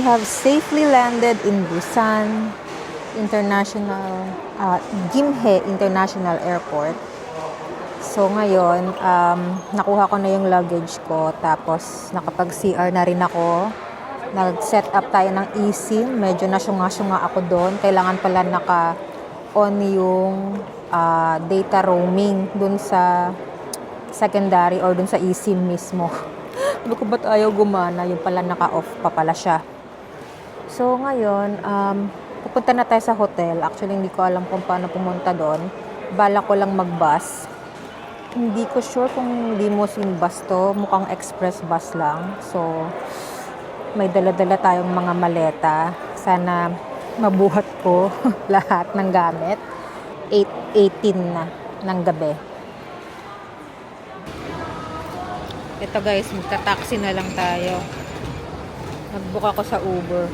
have safely landed in Busan International, Gimhae International Airport. So ngayon, nakuha ko na yung luggage ko, tapos nakapag-CR na rin ako. Nag-set up tayo ng eSIM, medyo nasyunga-syunga ako doon. Kailangan pala naka-on yung data roaming dun sa secondary or dun sa eSIM mismo. Sabi ko, ba't ayaw gumana? Yung pala naka-off pa pala siya. So ngayon, pupunta na tayo sa hotel. Actually, hindi ko alam kung paano pumunta doon. Bala ko lang mag-bus. Hindi ko sure kung limousine bus to. Mukhang express bus lang. So, may dala-dala tayong mga maleta. Sana mabuhat ko lahat ng gamit. 8:18 na ng gabi. Ito guys, magta-taxi na lang tayo. Nag-book ako sa Uber.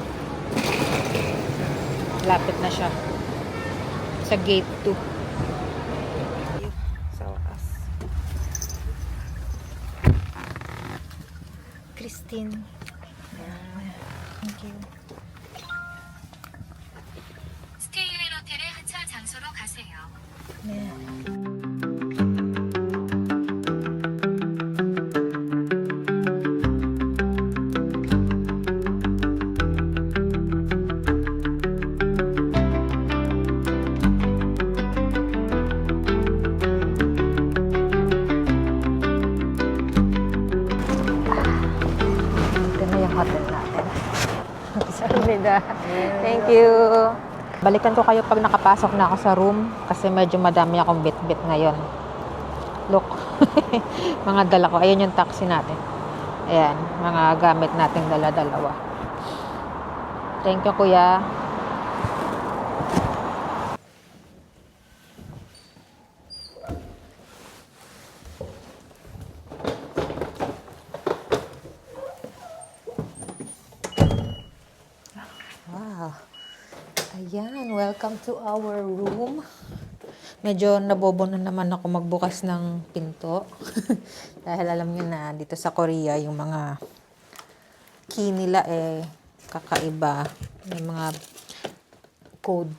Lapit na siya. Sa gate 2. Sa wakas. Christine. Thank you. 스테이웰 호텔의 하차 장소로 가세요. 네. Ito na yung hotel natin. Thank you. Balikan ko kayo pag nakapasok na ako sa room kasi medyo madami akong bit-bit ngayon. Look. Mga dala ko. Ayan yung taxi natin. Ayan. Mga gamit nating dala-dalawa. Thank you, kuya. Wow. Ayan, welcome to our room. Medyo nabobo na naman ako magbukas ng pinto. Dahil alam niyo na, dito sa Korea, yung mga key nila kakaiba. Yung mga code.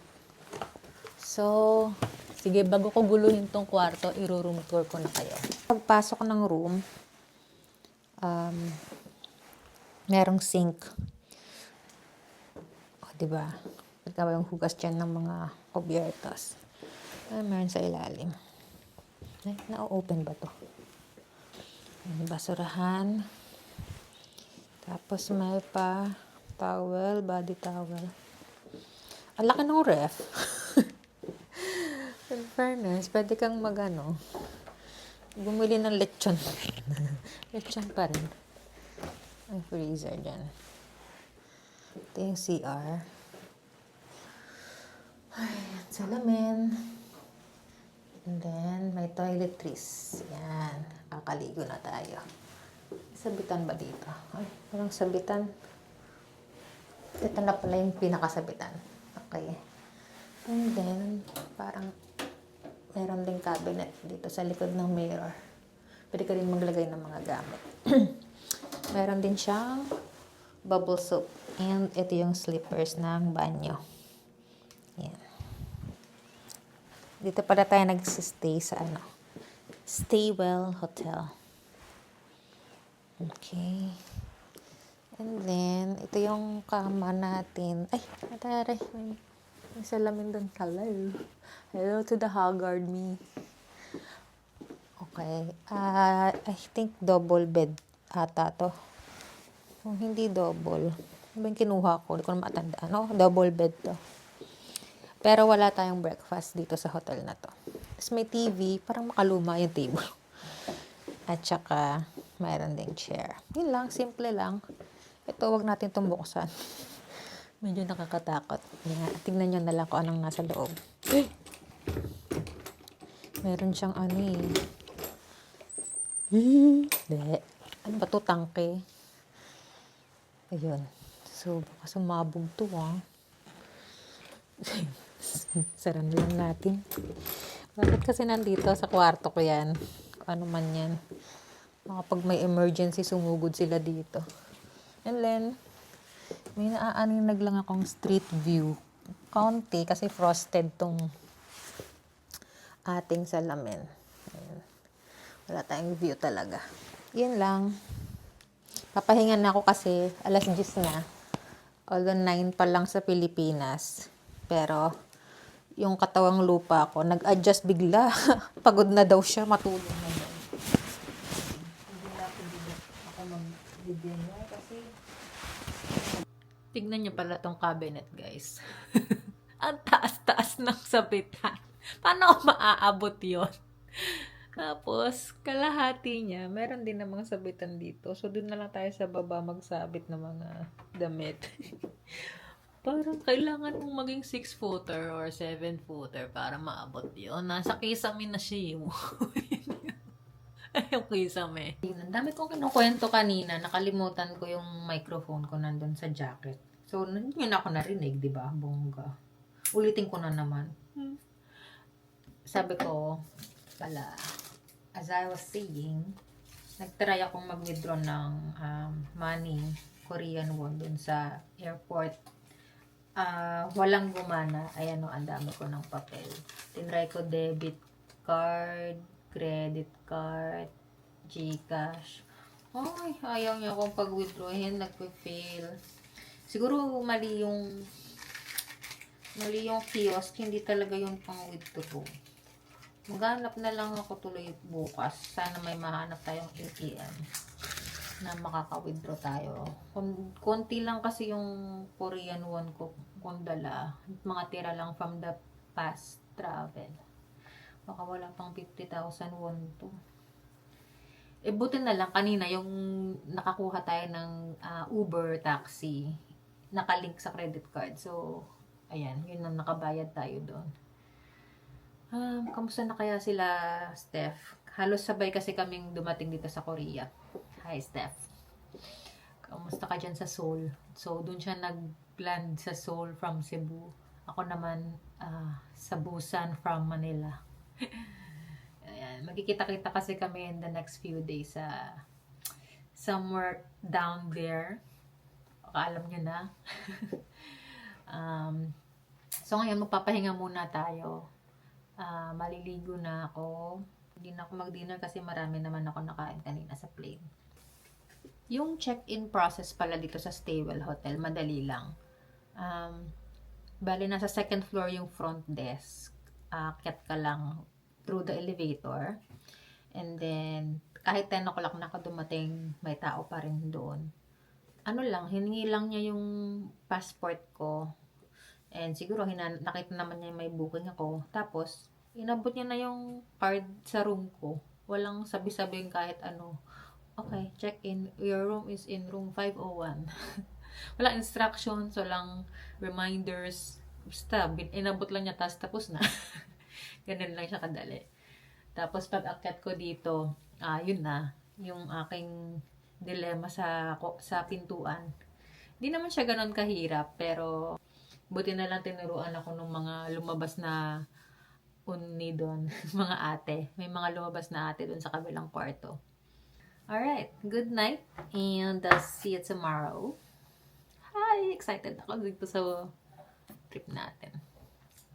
So, sige, bago ko guluhin tong kwarto, i-room tour ko na kayo. Pagpasok ng room, merong sink. O, diba? Pagka yung hugas dyan ng mga kubyertas. Meron sa ilalim. Na-open ba to? May basurahan. Tapos may pa towel, body towel. Ang laki ng ref. In fairness, pwede kang bumili ng lechon. Lechon pa rin. May freezer dyan. Ito yung CR. Ay, salamin. And then, may toiletries. Yan. Kakaligo na tayo. Sabitan ba dito? Ay, parang sabitan. Ito na pala yung pinakasabitan. Okay. And then, parang meron ding cabinet dito sa likod ng mirror. Pwede ka rin maglagay ng mga gamit. Meron din siyang bubble soap. And ito yung slippers ng banyo. Yan. Dito pala tayo nagsistay sa Staywell Hotel. Okay. And then, ito yung kama natin. Ay, atare. May salamin doon. Hello. Hello to the haggard me. Okay. I think double bed ata to. Kung hindi double, ano yung kinuha ko? Hindi ko na matandaan. Double bed to. Pero wala tayong breakfast dito sa hotel na to. Tapos may TV, parang makaluma yung table. At saka, mayroon ding chair. Yun lang, simple lang. Ito, wag natin itong buksan. Medyo nakakatakot. Yan. Tingnan nyo na lang kung anong nasa loob. Meron siyang ano ba to? Tangke. Ayun. So, baka sumabog to, Saran lang natin. Bakit kasi nandito sa kwarto ko yan? Ano man yan. Pag may emergency, sumugod sila dito. And then, May naaaninag lang akong street view. Kaunti kasi frosted tong ating salamin. Ayan. Wala tayong view talaga. Yun lang. Papahinga na ako kasi alas 10 na. Although 9 pa lang sa Pilipinas. Pero yung katawang lupa ko, nag-adjust bigla. Pagod na daw siya, matulog na daw. Hindi na ako mag-dinner kasi tignan niyo pala tong cabinet, guys. Ang taas-taas ng sabitan. Paano ako maaabot yon? Tapos, kalahati niya, meron din namang sabitan dito. So, doon na lang tayo sa baba magsabit ng mga damit. Parang kailangan mong maging 6-footer or 7-footer para maabot yun. Nasa kisame na siya yung yung kisame. Ang dami kong kinukwento kanina. Nakalimutan ko yung microphone ko nandun sa jacket. So, yun ako narinig, di ba? Bongga. Ulitin ko na naman. Sabi ko, pala, as I was saying, nagtry akong mag-withdraw ng money, Korean won, dun sa airport. Walang gumana. Ayan o, ang dami ko ng papel. Tinry ko debit card, credit card, GCash. Ay, ayaw niya akong pag-withdrawin. Nagpe-fail. Siguro mali yung kiosk. Hindi talaga yung pang-withdraw. Maghanap na lang ako tuloy bukas. Sana may mahanap tayong ATM na makaka-withdraw tayo. Konti lang kasi yung Korean won ko kung dala. Mga tira lang from the past travel. Baka wala pang 50,000 won to. Buti na lang kanina yung nakakuha tayo ng Uber taxi. Nakalink sa credit card. So, ayan. Yun ang nakabayad tayo doon. Kamusta na kaya sila, Steph? Halos sabay kasi kaming dumating dito sa Korea. Hi, Steph. Kamusta ka dyan sa Seoul? So, dun siya nag-land sa Seoul from Cebu. Ako naman sa Busan from Manila. Ayan. Magkikita-kita kasi kami in the next few days sa somewhere down there. Alam nyo na. So, ngayon magpapahinga muna tayo. Maliligo na ako. Hindi na ako mag-dinner kasi marami naman ako nakain kanina sa plane. Yung check-in process pala dito sa Staywell Hotel, madali lang. Bali, nasa second floor yung front desk. Akyat ka lang through the elevator. And then, kahit 10 o'clock na ako dumating, may tao pa rin doon. Ano lang, hiningi lang niya yung passport ko. And siguro, nakita naman niya may booking ako. Tapos, inabot niya na yung card sa room ko. Walang sabi-sabihin kahit ano. Okay, check in. Your room is in room 501. Wala instructions, walang reminders. Basta, inabot lang niya, tapos na. Ganun lang siya kadali. Tapos, pag akyat ko dito, yun na. Yung aking dilemma sa pintuan. Hindi naman siya ganun kahirap, pero buti na lang tinuruan ako ng mga lumabas na unni doon, mga ate. May mga lumabas na ate doon sa kabilang kwarto. Alright, good night and see you tomorrow. Hi! Excited ako dito sa trip natin.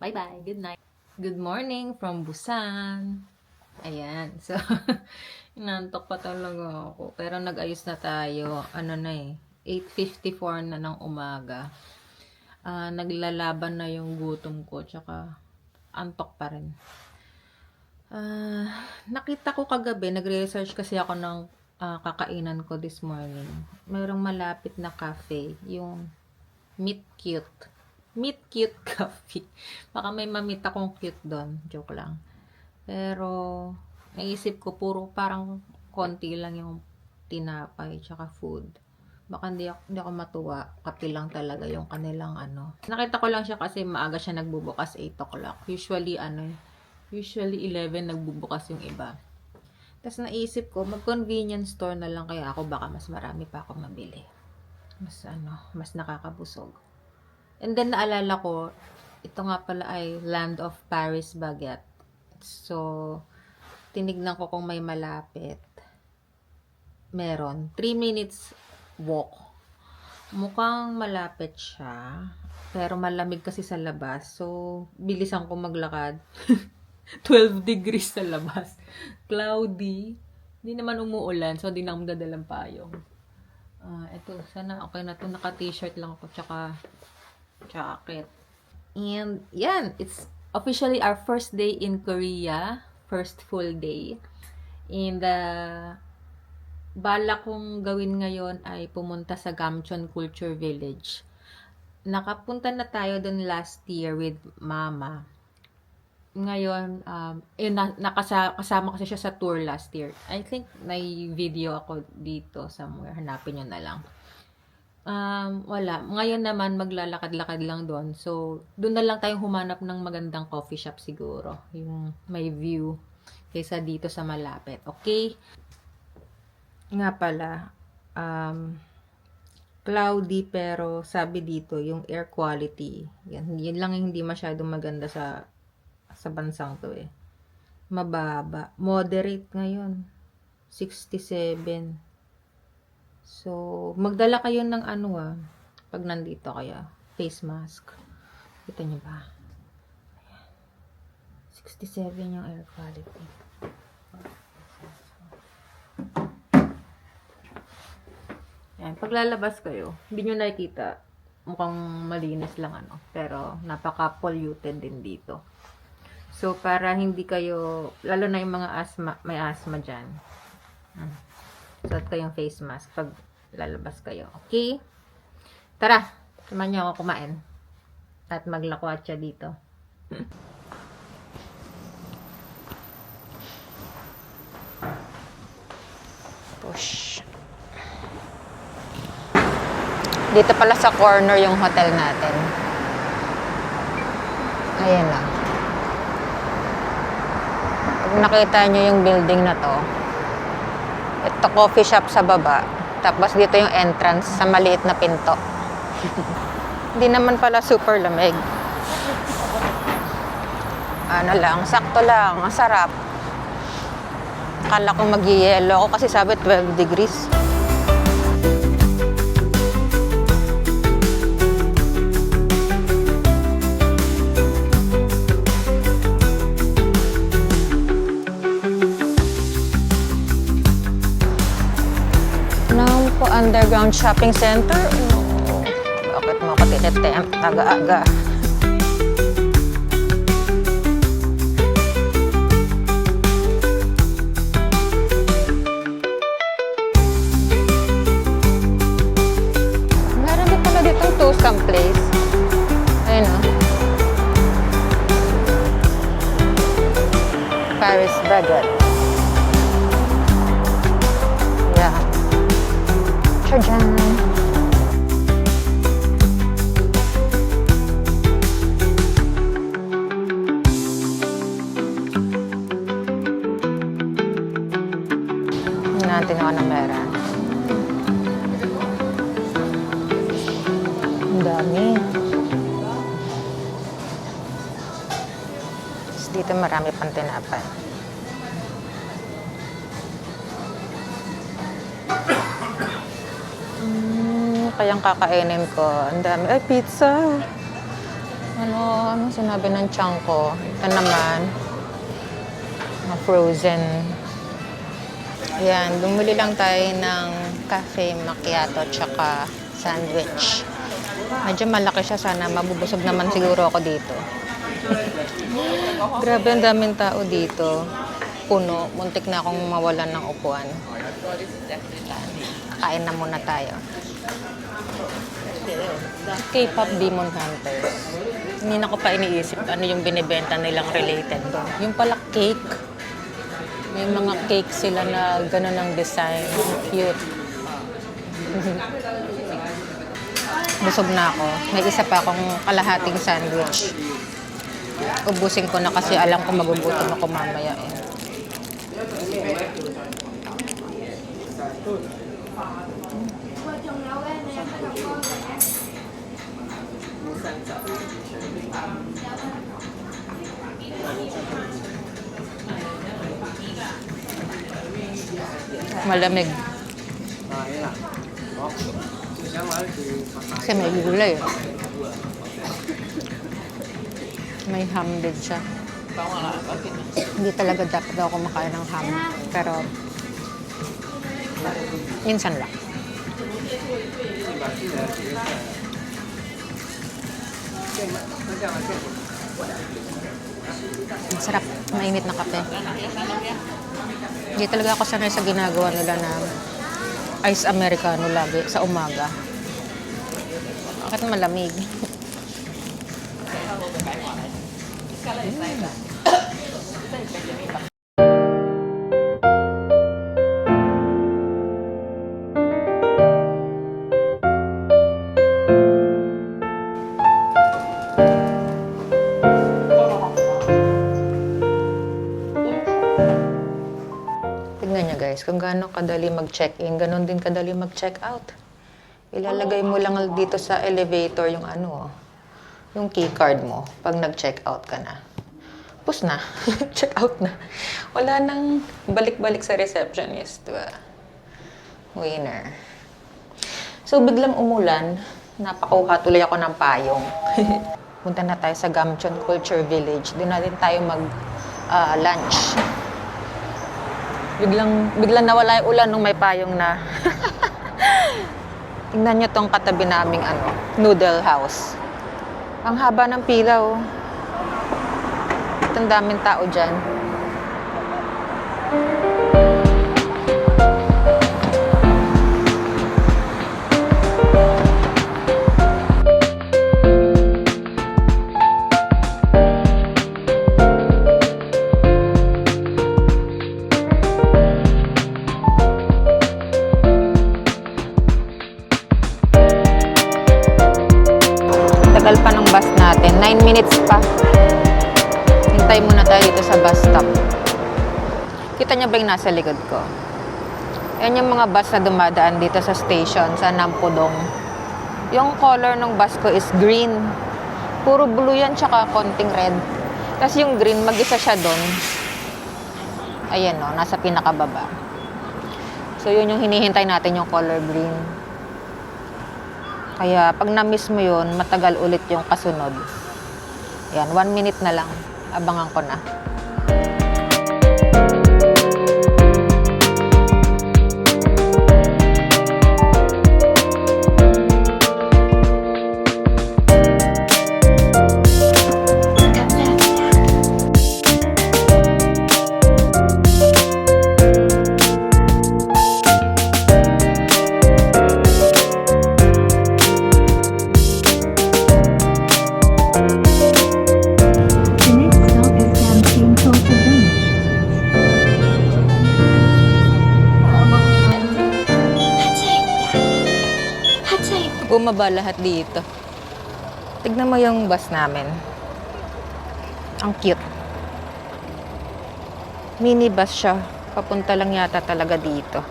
Bye-bye, good night. Good morning from Busan. Ayan, so inantok pa talaga ako. Pero nag-ayos na tayo. Ano na 8:54 na ng umaga. Naglalaban na yung gutom ko. Tsaka antok pa rin. Nakita ko kagabi, nagre-research kasi ako ng kakainan ko this morning. Mayroong malapit na cafe. Yung Meet Cute. Meet Cute Coffee. Baka may mamit akong cute doon. Joke lang. Pero, naisip ko, puro parang konti lang yung tinapay tsaka food. Baka hindi ako matuwa. Kape lang talaga yung kanilang ano. Nakita ko lang siya kasi maaga siya nagbubukas 8 o'clock. Usually 11 nagbubukas yung iba. Tapos naisip ko, mag-convenience store na lang kaya ako. Baka mas marami pa ako mabili. Mas nakakabusog. And then naalala ko, ito nga pala ay Land of Paris Baguette. So, tinignan ko kung may malapit. Meron. 3 minutes walk. Mukhang malapit siya. Pero malamig kasi sa labas. So, bilisan ko maglakad. 12 degrees sa labas. Cloudy. Hindi naman umuulan. So, hindi na akong dadalang payong. Ito, sana okay na to. Naka-t-shirt lang ako. Tsaka jacket. And, yan. It's officially our first day in Korea. First full day. And, bala kong gawin ngayon ay pumunta sa Gamcheon Culture Village. Nakapunta na tayo dun last year with mama. Ngayon, kasama kasi siya sa tour last year. I think may video ako dito somewhere. Hanapin nyo na lang. Wala. Ngayon naman, maglalakad-lakad lang doon. So, doon na lang tayong humanap ng magandang coffee shop siguro. Yung may view. Kaysa dito sa malapit. Okay? Nga pala, cloudy pero sabi dito, yung air quality, yun lang yung hindi masyadong maganda sa bansang to eh. Mababa. Moderate ngayon. 67. So, magdala kayo ng pag nandito kaya, face mask. Kita nyo ba? 67 yung air quality. Yan, paglalabas kayo, hindi nyo nakikita, mukhang malinis lang pero napaka-polluted din dito. So, para hindi kayo, lalo na yung mga may asthma dyan, suot kayong face mask pag lalabas kayo. Okay? Tara, samahan nyo ako kumain. At maglakwatsa dito. Push. Dito pala sa corner yung hotel natin. Ayan lang. Pag nakita nyo yung building na to, ito coffee shop sa baba. Tapos dito yung entrance sa maliit na pinto. Hindi naman pala super lamig. Sakto lang. Ang sarap. Akala ko mag-yelo ako kasi sabi 12 degrees. Underground shopping center? No. Bakit mo ako tinitempt? Aga-aga. Meron din pala ditong Tusam place. Ayun o. Paris Baguette. Yeah. Diyan. Natin ako ng mera. Ang dami. Tapos dito marami pang tinapay. Kayang kakainin ko. Ang dami. Ay, pizza. Ano sinabi ng tiyang ko? Ito naman. Mga frozen. Ayan, bumili lang tayo ng cafe macchiato tsaka sandwich. Medyo malaki siya. Sana mabubusog naman siguro ako dito. Grabe, ang daming tao dito. Puno. Muntik na akong mawalan ng upuan. Kain na muna tayo. K-pop Demon Hunters. Hindi na ko pa iniisip ano yung binibenta nilang related doon. Yung pala cake. May mga cake sila na gano'n ang design. Cute. Busog na ako. May isa pa akong kalahating sandwich. Ubusin ko na kasi alam ko magugutom ako mamaya eh. Malamig. Kasi may gulay. May ham din siya. Hindi talaga dapat ako kumakain ng ham. Pero, minsan lang. Ang sarap. Mainit na kape. Hindi talaga ako sanay sa ginagawa nila na ice americano lagi sa umaga. Bakit malamig? Tignan niyo guys, kung gaano kadali mag-check-in, ganon din kadali mag-check-out. Ilalagay mo lang dito sa elevator yung yung key card mo pag nag-check-out ka na. Tapos na, check-out na. Wala nang balik-balik sa receptionist. Diba? Winner. So, biglang umulan. Napakuha tuloy ako ng payong. Punta na tayo sa Gamcheon Culture Village. Doon na din tayo mag-lunch. Biglang nawala yung ulan nung may payong na. Tingnan nyo tong katabi naming noodle house. Ang haba ng pila, oh. At ang daming tao dyan. Tagal pa ng bus natin. 9 minutes pa. Hintay muna tayo dito sa bus stop. Kita niyo ba yung nasa likod ko? Yan yung mga bus na dumadaan dito sa station, sa Nampudong. Yung color ng bus ko is green. Puro blue yan, tsaka konting red. Tapos yung green, mag-isa siya doon. Ayan o, nasa pinakababa. So yun yung hinihintay natin, yung color green. Kaya pag na-miss mo yun, matagal ulit yung kasunod. Yan, 1 minute na lang. Abangan ko na. Bumaba lahat dito. Tignan mo yung bus namin. Ang cute. Mini bus siya. Papunta lang yata talaga dito.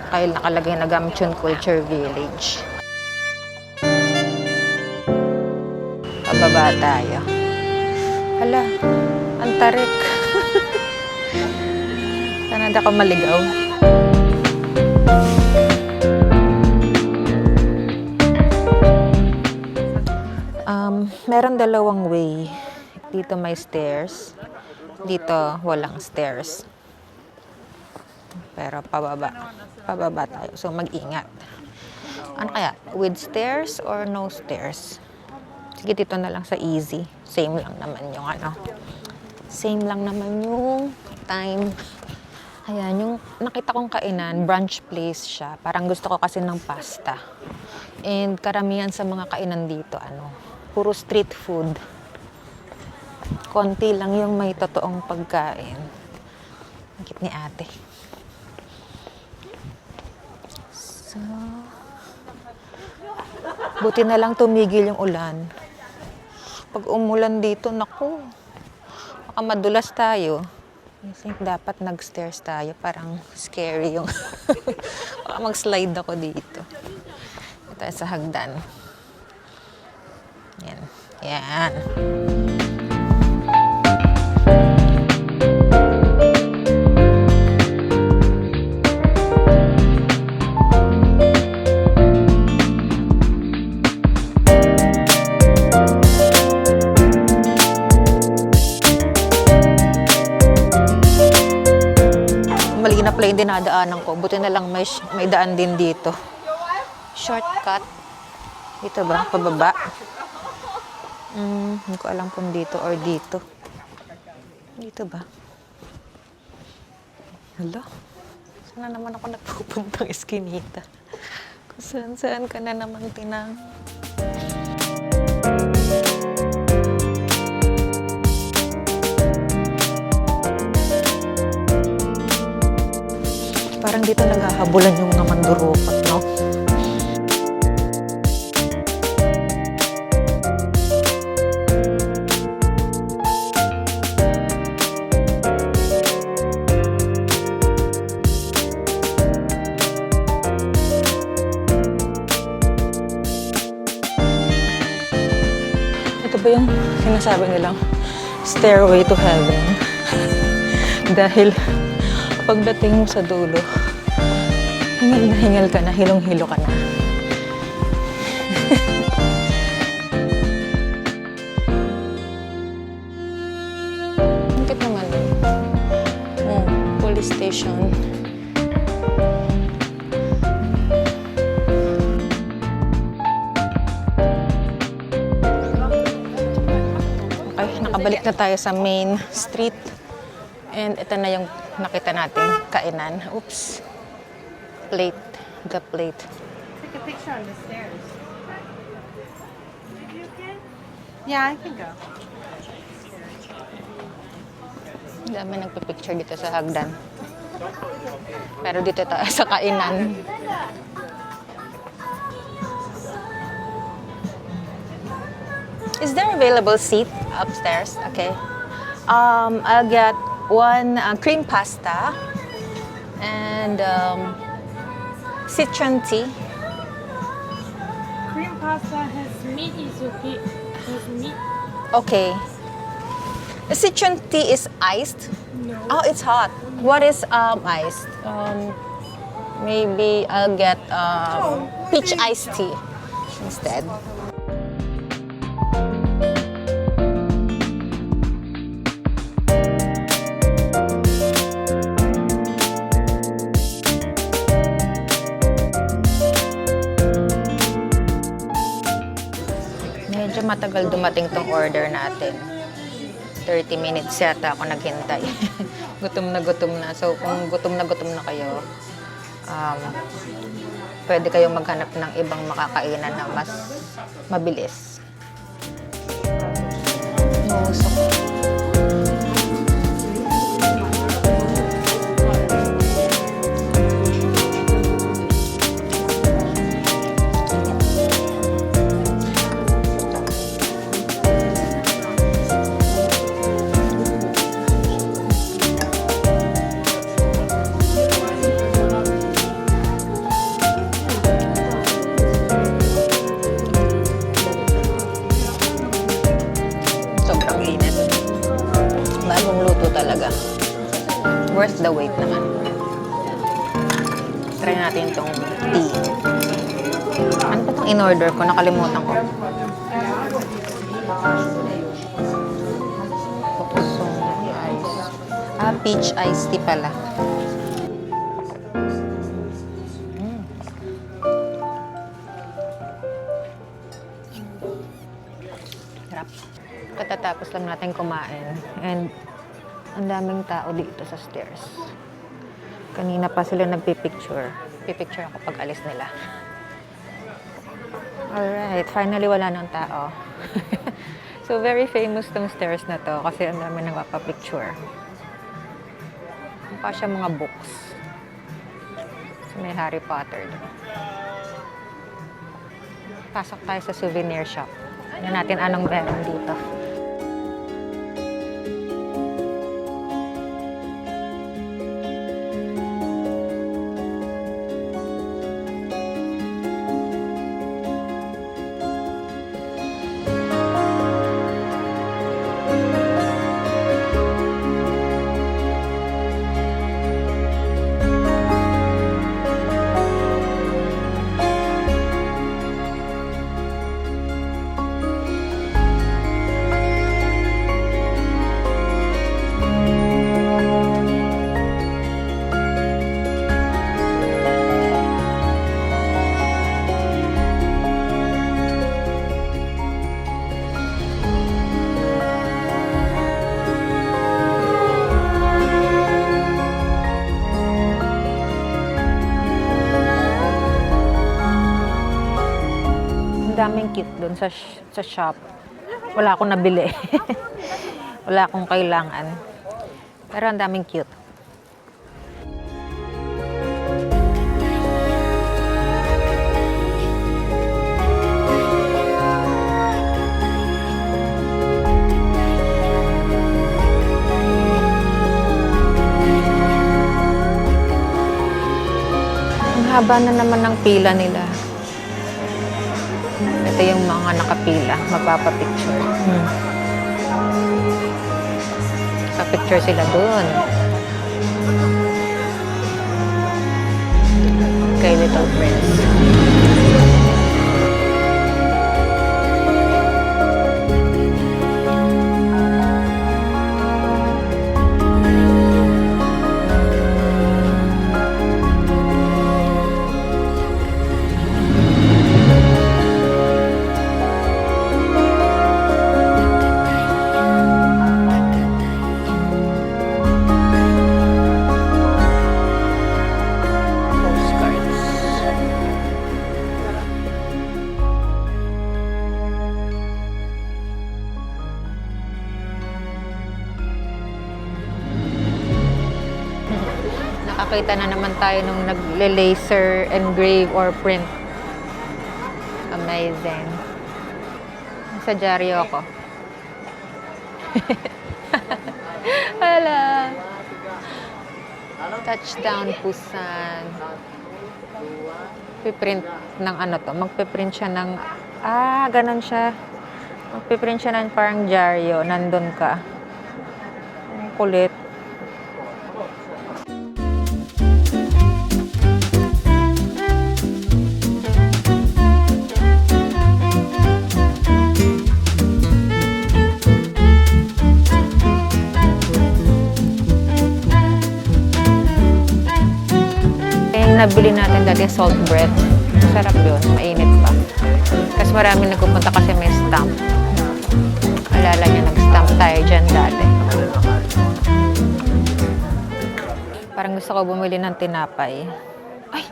Kaya nakalagay na Gamcheon Culture Village. Pababa tayo. Hala, ang tarik. Sana hindi ako maligaw. Meron dalawang way. Dito may stairs. Dito walang stairs. Pero pababa. Pababa tayo. So mag-ingat. Ano kaya? With stairs or no stairs? Sige, dito na lang sa easy. Same lang naman yung Same lang naman yung time. Ayan, yung nakita kong kainan, brunch place siya. Parang gusto ko kasi ng pasta. And karamihan sa mga kainan dito, puro street food. Konti lang yung may totoong pagkain. Ang cute ni ate. So, buti na lang tumigil yung ulan. Pag umulan dito, naku, baka madulas tayo. I think dapat nag-stairs tayo. Parang scary yung baka mag-slide ako dito. Ito sa hagdan. Yan. Yan. yung dinadaanan ko. Buti na lang may daan din dito. Shortcut. Dito ba? Pababa? Hindi ko alam kung dito or dito. Dito ba? Hala? Saan na naman ako nagpupuntang eskinita? Kung saan ka na naman tinang. Parang dito naghahabulan yung mga mandurukot, no? Ito ba yung sinasabi nilang stairway to heaven? Dahil pagdating mo sa dulo, hingal na hingal ka na, hilong-hilo ka na. Bakit naman yun? Police station. Okay, nakabalik na tayo sa main street. And ito na yung nakita natin kainan. Oops. Plate. The plate. Take a picture on the stairs. You can? Yeah, I can go. Ang dami nagpipicture dito sa hagdan. Pero dito tayo sa kainan. Is there available seat upstairs? Okay. I'll get one cream pasta and citron tea. Cream pasta has meat. Is okay. Has meat? Okay. The citron tea is iced. No. Oh, it's hot. What is iced? Maybe I'll get peach iced tea instead. Medyo matagal dumating tong order natin. 30 minutes yata ako naghintay. Gutom na. So, kung gutom na kayo, pwede kayong maghanap ng ibang makakainan na mas mabilis. Nausok. Sobrang init. Bagong luto talaga. Worth the wait naman. Try natin itong tea. Ano pa itong in-order ko? Nakalimutan ko. Peach iced tea pala. Sarap. Katatapos lang natin kumain. And ang daming tao dito sa stairs. Kanina pa sila nagpipicture. Pipicture ako pag alis nila. Alright, finally wala nang tao. So very famous tong stairs na to kasi ang dami nagpapapicture. Mukha siya mga books. So, may Harry Potter. Pasok tayo sa souvenir shop. Tignan natin anong meron dito. daming cute doon sa shop. Wala akong nabili. Wala akong kailangan. Pero ang daming cute. Ang haba na naman ng pila nila. Ito yung mga nakapila, magpapapicture. Picture sila dun. Kay Little Prince. Nakakita na naman tayo nung nagle-laser engrave or print. Amazing. Sa dyaryo ako. Hala. Touchdown Busan. Piprint ng ano to? Magpiprint siya ng... ganun siya. Magpiprint siya ng parang dyaryo. Nandun ka. Ang kulit. Nabili natin dati salt bread. Sarap yun. Mainit pa. Kasi marami nagpupunta kasi may stamp. Alala niya, nag-stamp tayo dyan dati. Parang gusto ko bumili ng tinapay. Ay!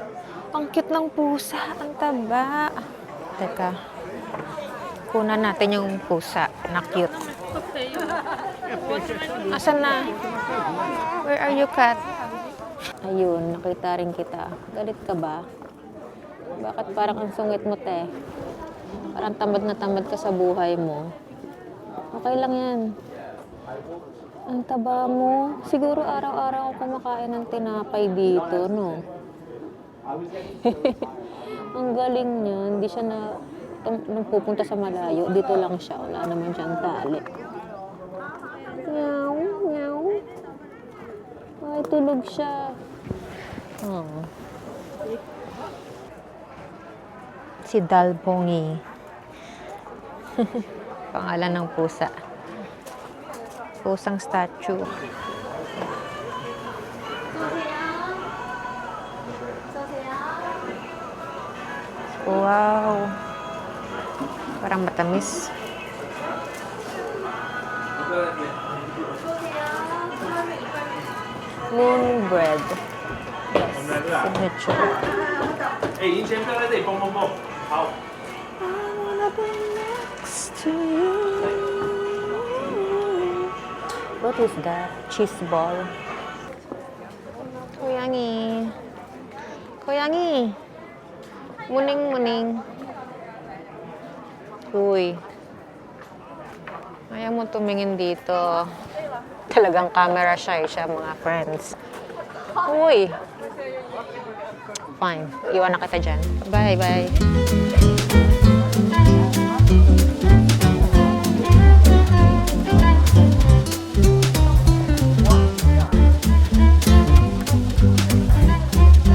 Ang cute ng pusa. Ang taba. Teka. Kunan natin yung pusa na cute. Asan na? Where are you, cat? Ayun, nakita rin kita. Galit ka ba? Bakit parang ang sungit mo, te? Parang tamad na tamad ka sa buhay mo. Okay lang yan. Ang taba mo. Siguro araw-araw ako kumakain ng tinapay dito, no? Ang galing niya. Hindi siya nung pupunta sa malayo. Dito lang siya. Wala naman siyang tali. Meow, meow. Ay, tulog siya. Si Dalbongi. Pangalan ng pusa. Pusang statue. Wow. Parang matamis. Moon bread. Yes, signature. 已经先不要在这里蹦蹦蹦，好。 I wanna be next to you. What is that? Cheese ball. Koyangi. Koyangi. Muning-muning. Uy. Ayaw mo tumingin dito. Talagang camera shy siya, mga friends. Uy. Fine. Iwan na kita dyan. Bye-bye.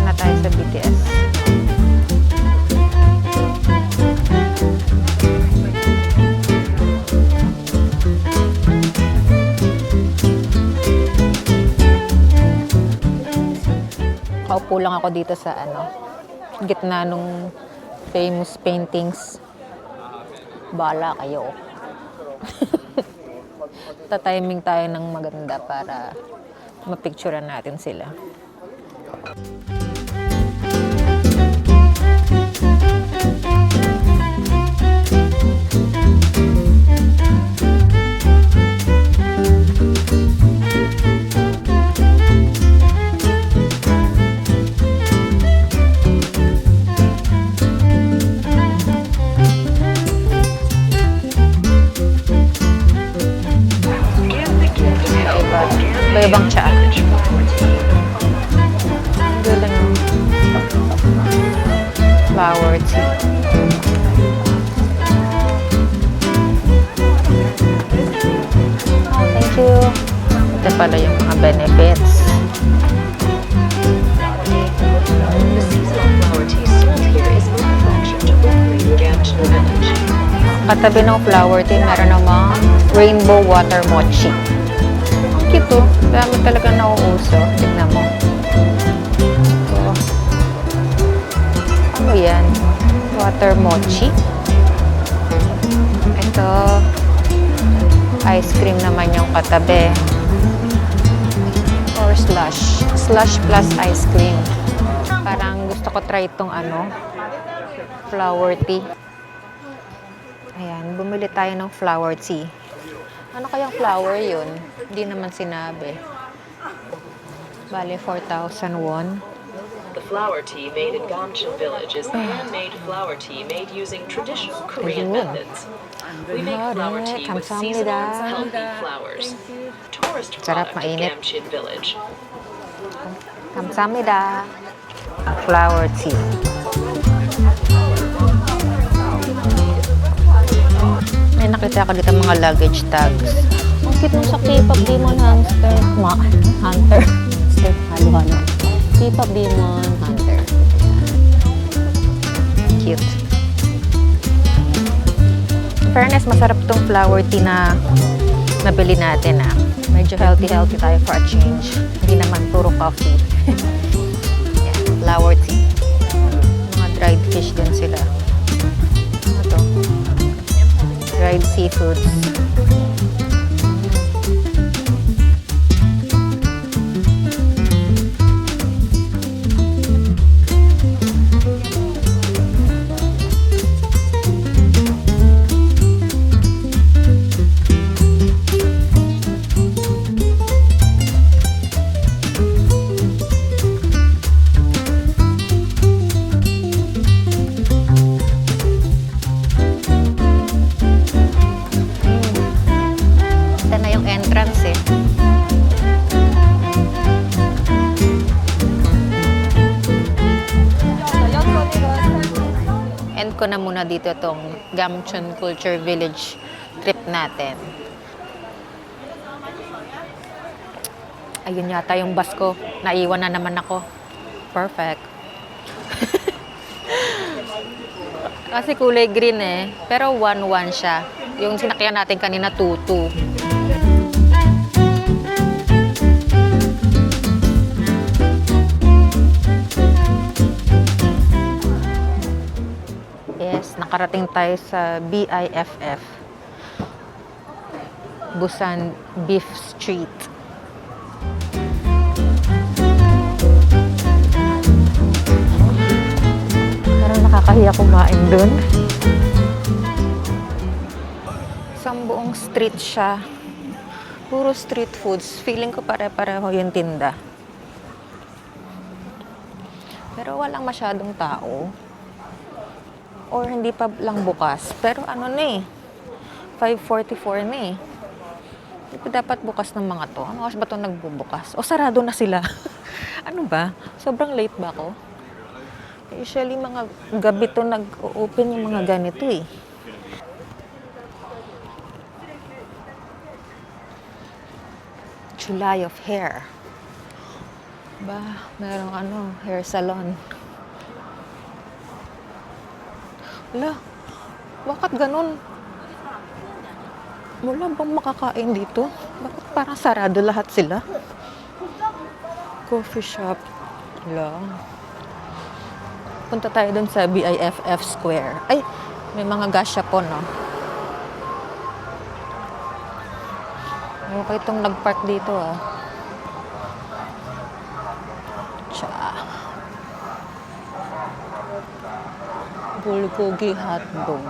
Na tayo sa BTS. Kaupo lang ako dito sa gitna nung famous paintings. Bala kayo. Tatiming tayo ng maganda para mapicturean natin sila. Iba-ibang tsa. Galing. Flower tea. Oh, thank you. Ito pala yung mga benefits. Katabi ng flower tea, meron namang rainbow water mochi. Ang cute oh. Dami talaga nauuso. Tignan mo. So, ano yan? Water mochi. Ito, ice cream naman yung katabi. Or slush. Slush plus ice cream. Parang gusto ko try itong ano, flower tea. Ayan, bumili tayo ng flower tea. Ano kayang flower yun? Hindi naman sinabi. Bale, 4,000 won. The flower tea made in Gamcheon Village is handmade flower tea made using traditional Korean Ayun. methods. We make flower tea with Kamsahamnida. seasonal, healthy flowers. Tourist Sarap, product of mainit. Gamcheon Village. Kamsahamnida. Flower tea. May nakita ko dito mga luggage tags. Ang cute nung sa K-pop Demon Hamster. Hunter. Hamster. Halo-halo. K-pop Demon Hunter. Cute. In fairness, masarap tong flower tea na nabili natin ah. Medyo healthy tayo for a change. Hindi naman puro coffee. Yan, flower tea. Mga dried fish din sila. Ano to? Dried seafoods. Ito na yung entrance eh. End ko na muna dito tong Gamcheon Culture Village trip natin. Ayun yata yung bus ko. Naiwan na naman ako. Perfect. Kasi kulay green eh. Pero 1-1 siya. Yung sinakyan natin kanina 2-2. Yes, nakarating tayo sa BIFF. Busan Beef Street. Parang nakakahiya kumain dun. Isang buong street siya. Puro street foods. Feeling ko pare-pareho yung tinda. Pero walang masyadong tao. Or hindi pa lang bukas. Pero ano na eh. 5:44 na eh. Hindi pa dapat bukas ng mga to. Ano oras ba ito nagbubukas? O sarado na sila? Ano ba? Sobrang late ba ako? Usually mga gabi to nag-open yung mga ganito eh. July of hair. Ba, merong ano, hair salon. Wala, bakit ganun? Wala bang makakain dito? Bakit parang sarado lahat sila? Coffee shop. Wala. Punta tayo dun sa BIFF Square. Ay, may mga gashapon, no? Okay itong nag-park dito, ah. Tsa. Bulgogi hotdog.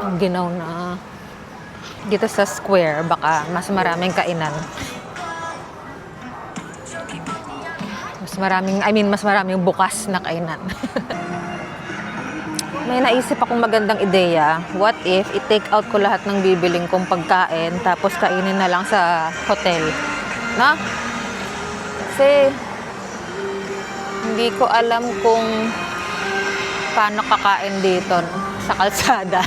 Ang ginaw na. Dito sa square, baka mas maraming kainan. Mas maraming bukas na kainan. May naisip akong magandang ideya. What if i-take out ko lahat ng bibiling kong pagkain tapos kainin na lang sa hotel? No? Kasi hindi ko alam kung paano kakain dito sa kalsada.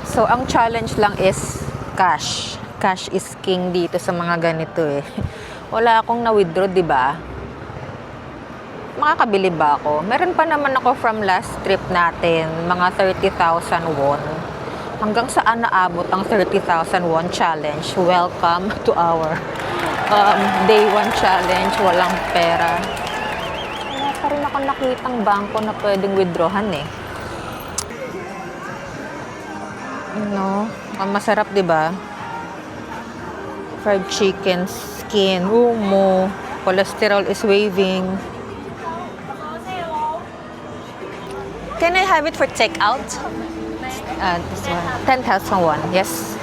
So, ang challenge lang is cash. Cash is king dito sa mga ganito eh. Wala akong na-withdraw, di ba? Makakabili ba ako? Meron pa naman ako from last trip natin, mga 30,000 won. Hanggang saan naabot ang 30,000 won challenge? Welcome to our day 1 challenge. Walang pera. Wala pa rin ako nakitang bangko na pwedeng withdrawhan eh. No? Ang masarap, di ba? Fried chicken skin. Mo. Cholesterol is waving. Can I have it for takeout? This one. 10,000 won. Yes.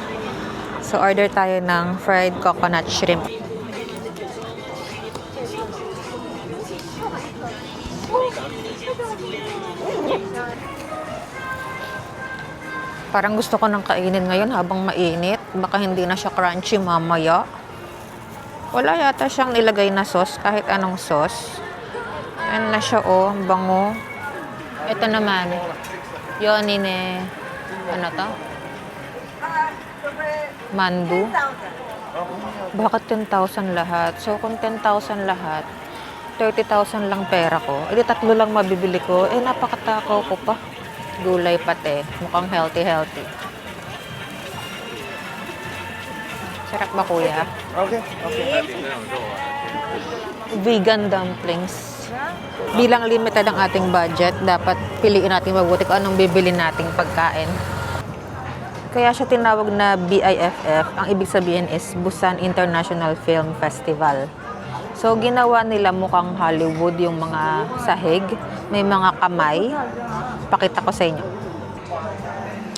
So, order tayo ng fried coconut shrimp. Parang gusto ko nang kainin ngayon habang mainit. Baka hindi na siya crunchy mamaya. Wala yata siyang nilagay na sauce, kahit anong sauce. Ayan na siya, oh. Bango. Ito naman, yonine, ano to? Mandu. Bakit 10,000 lahat? So, kung 10,000 lahat, 30,000 lang pera ko. Eh, 3 lang mabibili ko. Eh, napakatakaw ko pa. Gulay pati. Mukhang healthy. Sarap ba, kuya? Okay. Vegan dumplings. Bilang limited ang ating budget, dapat piliin natin mabuti kung anong bibili nating pagkain. Kaya siya tinawag na BIFF. Ang ibig sabihin is Busan International Film Festival. So, ginawa nila mukhang Hollywood yung mga sahig. May mga kamay. Pakita ko sa inyo.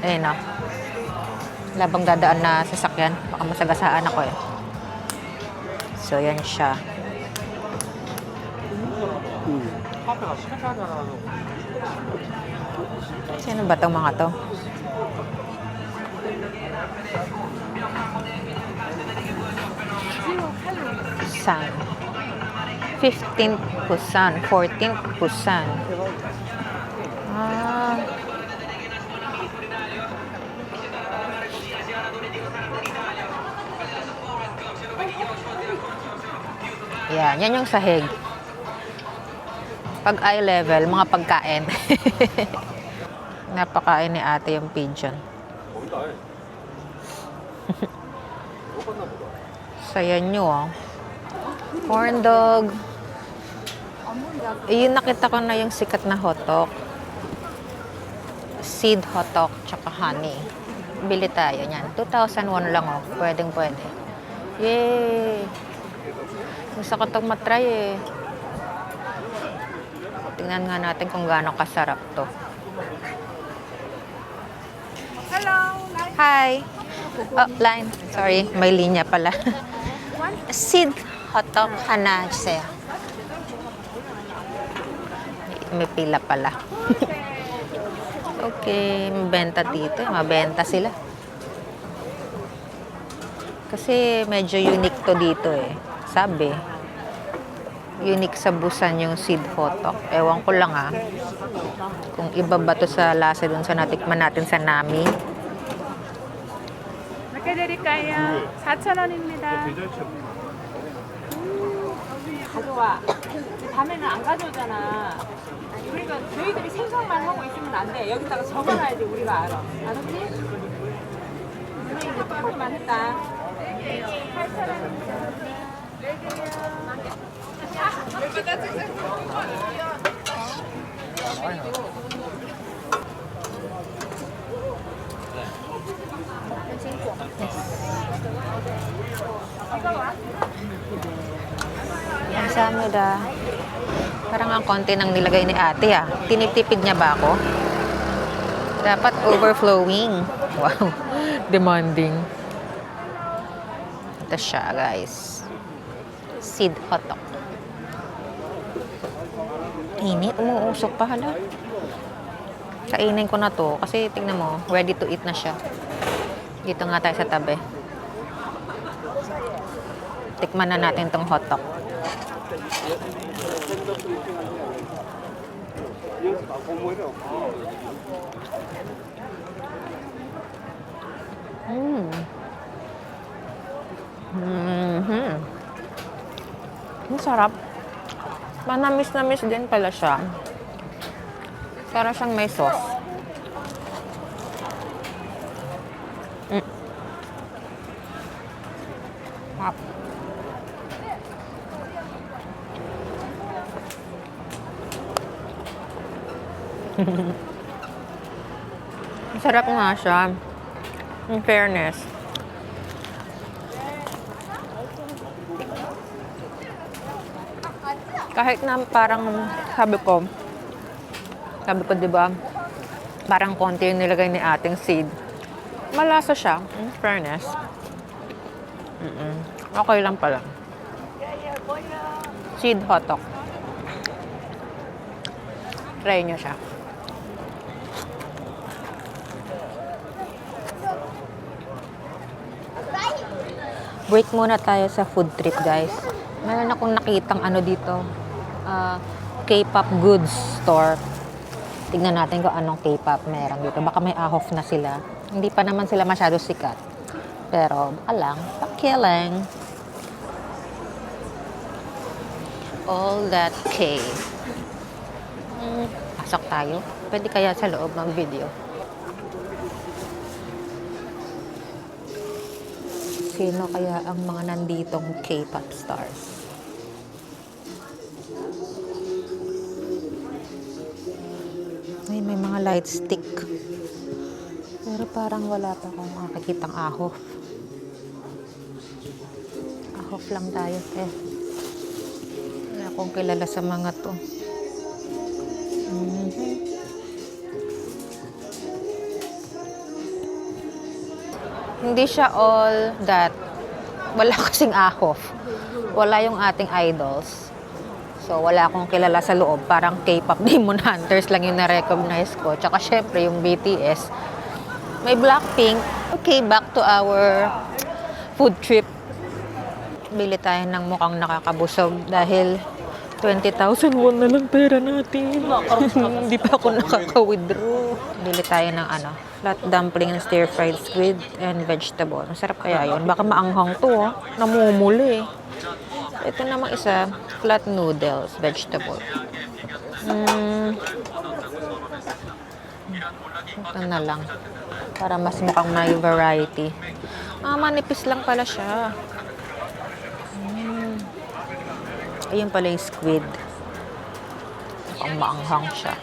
Ayun o. Labang dadaan na sasakyan. Baka masagasaan ako eh. So, yan siya. Sino ba itong mga to? Busan. 15th Busan. 14th Busan. Yan yung sahig. Pag eye level, mga pagkain. Napakain ni ate yung pigeon. Saya nyo, oh. Corn dog. Yun, nakita ko na yung sikat na hotok. Seed hotok, tsaka honey. Bili tayo niyan. 2,001 lang, oh. Pwede. Yay! Gusto ko itong matry, eh. Tingnan nga natin kung gaano kasarap to. Hello. Hi! Oh, line. Sorry, may linya pala. Seed hotdog hana juseyo. May pila pala. Okay, mabenta dito. Mabenta sila. Kasi medyo unique to dito eh. Sabi, unique sa Busan yung seed hotdog. Ewan ko lang kung iba ba to sa lasa dun sa natikman natin sa Nami. 몇개 드릴까요? 4,000원입니다. 가져와. 밤에는 안 가져오잖아. 우리가 저희들이 생각만 하고 있으면 안 돼. 여기다가 적어놔야지 우리가 알아. 알았지? 이제 똑바로만 했다. 8,000원입니다. Kamsahamnida. Parang ang konti nang nilagay ni ate Tinitipid niya ba ako? Dapat overflowing. Wow. Demanding. Ito siya, guys. Seed hotdog. Init. Umuusok pa hala. Kainin ko na to kasi tingnan mo, ready to eat na siya. Dito nga tayo sa tabi. Tikman na natin tong hotdog. Ang sarap. Manamis-namis din pala siya. Para siyang may sauce. Sarap. Masarap nga siya. In fairness. Kahit na parang sabi ko 'di ba? Parang konti yung nilagay ni ating seed. Malasa siya, in fairness. Okay lang pala. Seed hotdog. Try nyo siya. Break muna tayo sa food trip, guys. Meron akong nakitang ano dito. K-pop goods store. Tignan natin kung anong K-pop meron dito. Baka may ahof na sila. Hindi pa naman sila masyado sikat. Pero, alang, pakilang. All that K. Pasok tayo. Pwede kaya sa loob ng video. Sino kaya ang mga nanditong K-pop stars? Ay, may mga light stick. Pero parang wala pa akong makikitang ahof. Ahof lang tayo, eh. Wala akong kilala sa mga to. Hindi siya all that. Wala kasing ahof. Wala yung ating idols. So, wala akong kilala sa loob. Parang K-pop Demon Hunters lang yung na-recognize ko. Tsaka, syempre, yung BTS. May Blackpink. Okay, back to our food trip. Bili tayo ng mukhang nakakabusog dahil 20,000 won na lang pera natin. Hindi pa ako nakaka-withdraw. Bili tayo ng flat dumpling and stir-fried squid and vegetable. Masarap kaya yun. Baka maanghang to, oh. Namumuli. Ito namang isa, flat noodles, vegetable. Ito na lang. Para mas mukhang may variety. Manipis lang pala siya. Ayun pala yung squid. Mukhang maanghang siya.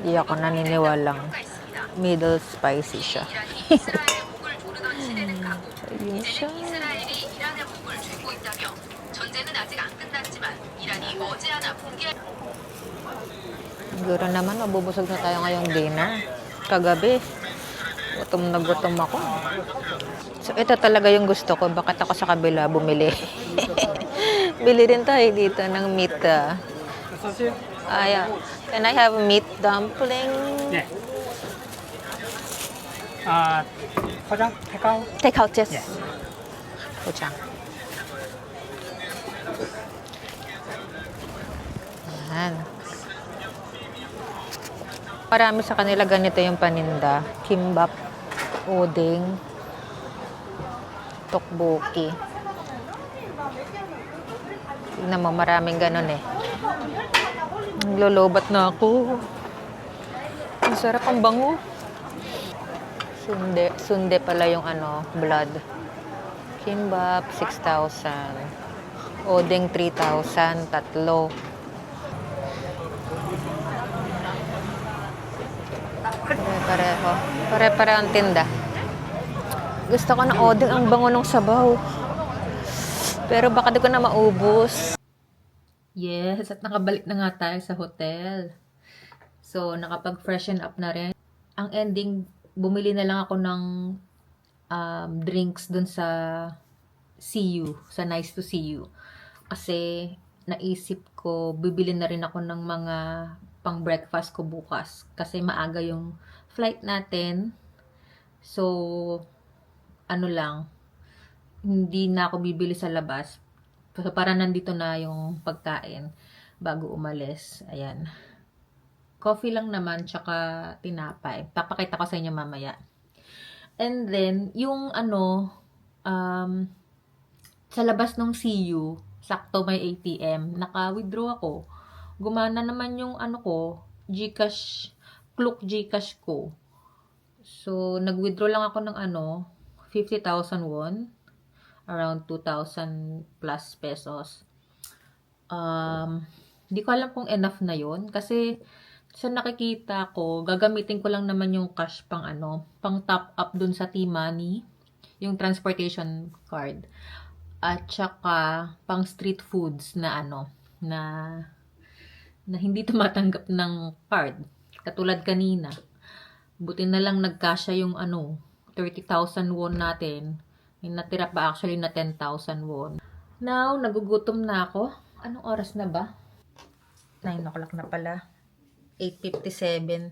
Hindi ako naniniwalang middle spicy siya. Ayun siya. Siguro naman, mabubusog na tayo ngayong dinner. Kagabi, gutom na gutom ako. So, ito talaga yung gusto ko. Bakit ako sa kabila bumili? Bili din tayo dito ng meat. Can I have meat dumpling? 네. 포장? 택아웃? Take out, yes. Yeah. Pucha. Yan. Marami sa kanila ganito yung paninda. Kimbap, uding, tteokbokki. Tignan mo, maraming ganun eh. Naglolobat na ako. Ang sarap, ang bango. Sunde pala yung blood. Kimbap, 6,000. Odeng, 3,000. Tatlo. Pare-pareho. Pare-pareho ang tinda. Gusto ko ng odeng, ang bango ng sabaw. Pero baka di ko na maubos. Yes, at nakabalik na nga tayo sa hotel. So, nakapag-freshen up na rin. Ang ending, bumili na lang ako ng drinks dun sa See You, sa Nice to See You. Kasi, naisip ko, bibili na rin ako ng mga pang breakfast ko bukas. Kasi maaga yung flight natin. So, ano lang, hindi na ako bibili sa labas. So, para nandito na yung pagkain bago umalis. Ayan. Coffee lang naman, tsaka tinapay. Papakita ko sa inyo mamaya. And then, yung sa labas ng CU, sakto may ATM, naka-withdraw ako. Gumana naman yung GCash, Klook GCash ko. So, nag-withdraw lang ako ng 50,000 won, around 2,000 plus pesos. Hindi ko alam kung enough na yun, kasi sa nakikita ko, gagamitin ko lang naman yung cash pang pang top up dun sa T-Money, yung transportation card. At saka pang street foods na na hindi tumatanggap ng card. Katulad kanina. Buti na lang nagkasya yung 30,000 won natin. May natira pa actually na 10,000 won. Now, nagugutom na ako. Anong oras na ba? 9 o'clock na pala. 8:57.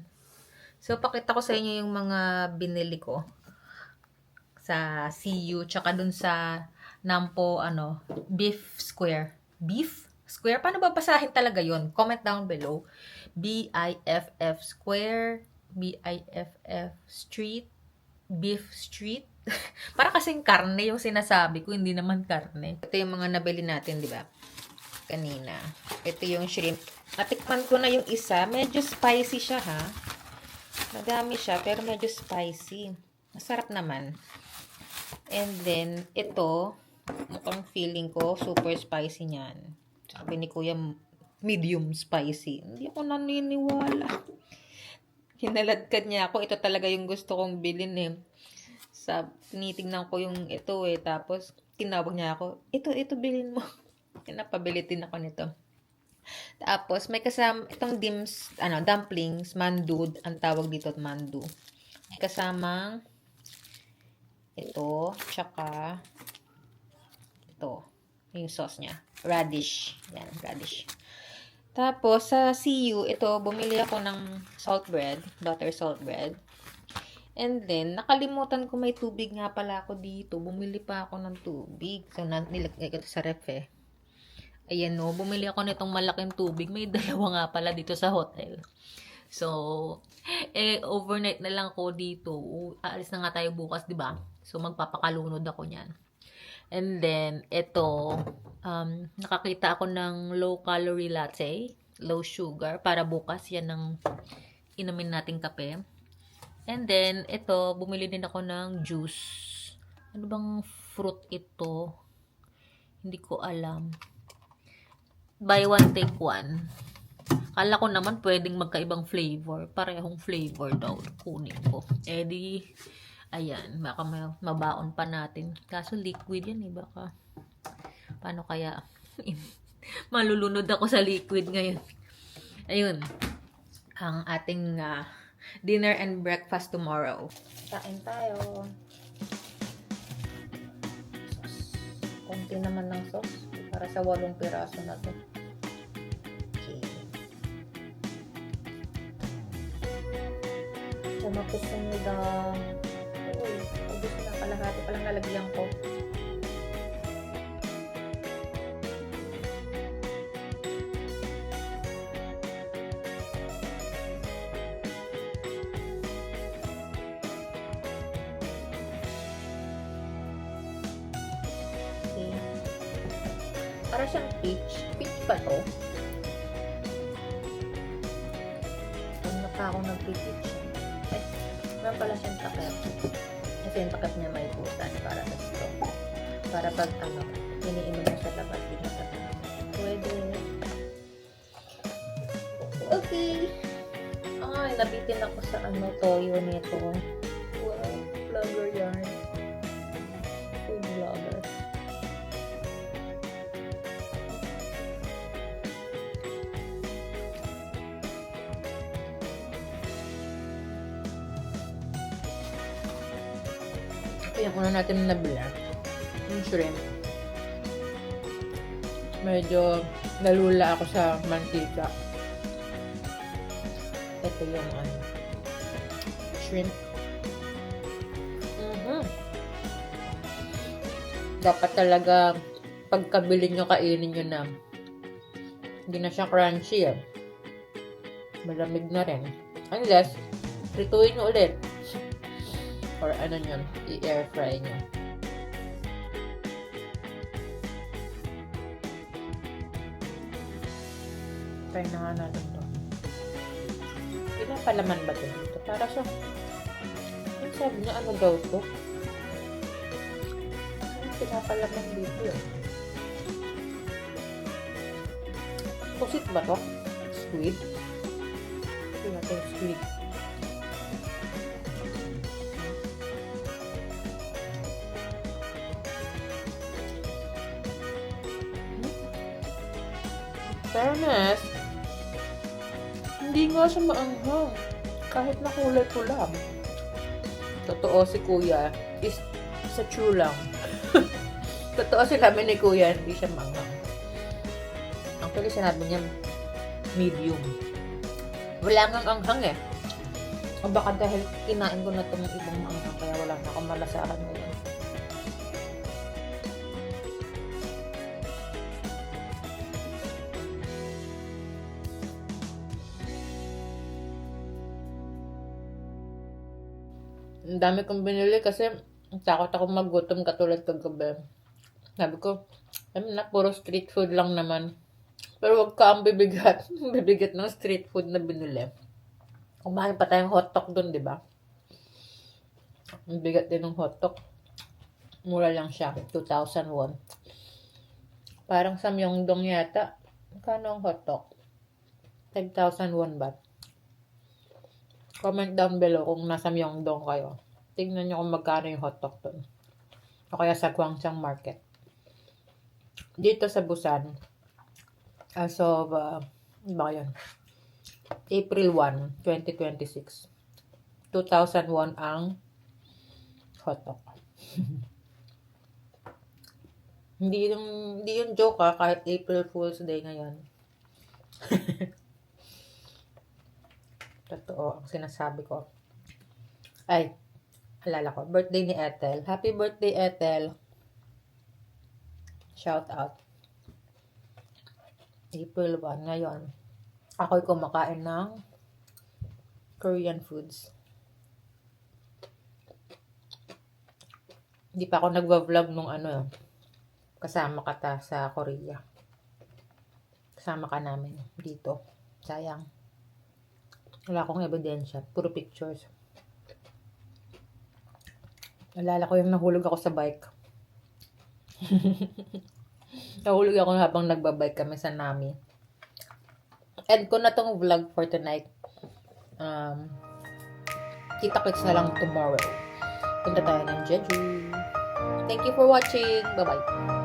So, pakita ko sa inyo yung mga binili ko sa CU, tsaka dun sa Nampo, Beef Square. Beef Square? Paano babasahin talaga yon? Comment down below. BIFF Square, BIFF Street, Beef Street. Para kasing karne yung sinasabi ko, hindi naman karne. Ito yung mga nabili natin, di ba? Kanina. Ito yung shrimp. Natikman ko na yung isa. Medyo spicy siya, ha? Madami siya, pero medyo spicy. Masarap naman. And then, ito, mukhang feeling ko, super spicy niyan. Sabi ni Kuya, medium spicy. Hindi ako naniniwala. Hinaladkad niya ako. Ito talaga yung gusto kong bilhin eh. Tinitignan ko yung ito eh. Tapos, tinawag niya ako, ito bilhin mo. Napabili din ako nito. Tapos, may kasama, itong dumplings, mandu, ang tawag dito, mandu. May kasamang, ito, tsaka, ito, yung sauce niya. Radish. Yan, radish. Tapos, sa CU, ito, bumili ako ng salt bread, butter salt bread. And then, nakalimutan ko may tubig nga pala ako dito. Bumili pa ako ng tubig. So, nilagay ko sa ref eh. Ayan o, bumili ako nitong malaking tubig. May dalawa nga pala dito sa hotel. So, overnight na lang ako dito. Aalis na nga tayo bukas, di ba? So, magpapakalunod ako niyan. And then, ito, nakakita ako ng low-calorie latte, low sugar, para bukas yan ang inumin nating kape. And then, ito, bumili din ako ng juice. Ano bang fruit ito? Hindi ko alam. Buy one, take one. Kala ko naman pwedeng magkaibang flavor. Parehong flavor daw. Kunin ko. Di, ayan. Baka mabaon pa natin. Kaso liquid yan eh. Baka, paano kaya? Malulunod ako sa liquid ngayon. Ayun. Ang ating dinner and breakfast tomorrow. Kain tayo. Konti naman ng sauce. Para sa 8 piraso na to. Okay. Lumapit na nyo daw. Uy, ubus na kalahati palang lalagyan ko. Para siyang peach. Peach pa to. Huwag na pa ako nag-peach. Meron pala siyang takip. Kasi yung takip niya may butas para sa straw. Para pag iniinom mo sa labas, hindi sa takip. Pwede. Okay. Ay, nabitin ako sa toyo nito. Wow, vlogger yarn. Food vlogger. Yung una natin nabila, yung shrimp. medyo nalula ako sa mantika. Ito yung shrimp. Dapat talaga pagkabili nyo, kainin nyo na. Hindi na siya crunchy eh. Malamig na rin. Unless, prituin nyo ulit. Or ano nyo, i-air fry nyo. Try na nga natin to. Ilang palaman ba ito? Para sa... Ang sabi niya, ano daw to? Ang pinapalaman dito yun. Pusit ba to? Squid? Ito natin yung squid. Fairness, hindi nga siya maanghang. Kahit na kulay pula. Totoo si Kuya is sa chew lang. Totoo sinabi ni Kuya, hindi siya maanghang. Actually, sinabi niya medium. Wala ngang anghang eh. O baka dahil kinain ko na itong ibang maanghang kaya wala na akong malasahan ngayon. Ang dami kong binili kasi takot ako magutom katulad kagabi. Sabi ko, na, puro street food lang naman. Pero wag ka ang bibigat. Bibigat ng street food na binili. Kumain pa tayong hotdog dun, di ba? Ang bigat din ng hotdog. Mura lang siya. 2,001. Parang sa Myeongdong yata. Kano ang hotdog? 10,001 ba? Comment down below kung nasa Myeongdong kayo. Tingnan nyo kung magkano yung hotdog doon. O kaya sa Gwangjang Market. Dito sa Busan. As of, ba yun? April 1, 2026. 2001 ang hotdog. Hindi yung joke kahit April Fool's Day ngayon. Totoo ang sinasabi ko. Ay, alala ko. Birthday ni Ethel. Happy birthday, Ethel. Shout out. April 1. Ngayon, ako'y kumakain ng Korean foods. Hindi pa ako nagwa-vlog nung kasama ka sa Korea. Kasama ka namin dito. Sayang. Wala akong ebidensya. Puro pictures. Alala ko yung nahulog ako sa bike. Nahulog ako habang nagbabike kami sa Nami. End ko na tong vlog for tonight. Kita-kits na lang tomorrow. Punta tayo ng Jeju. Thank you for watching. Bye-bye.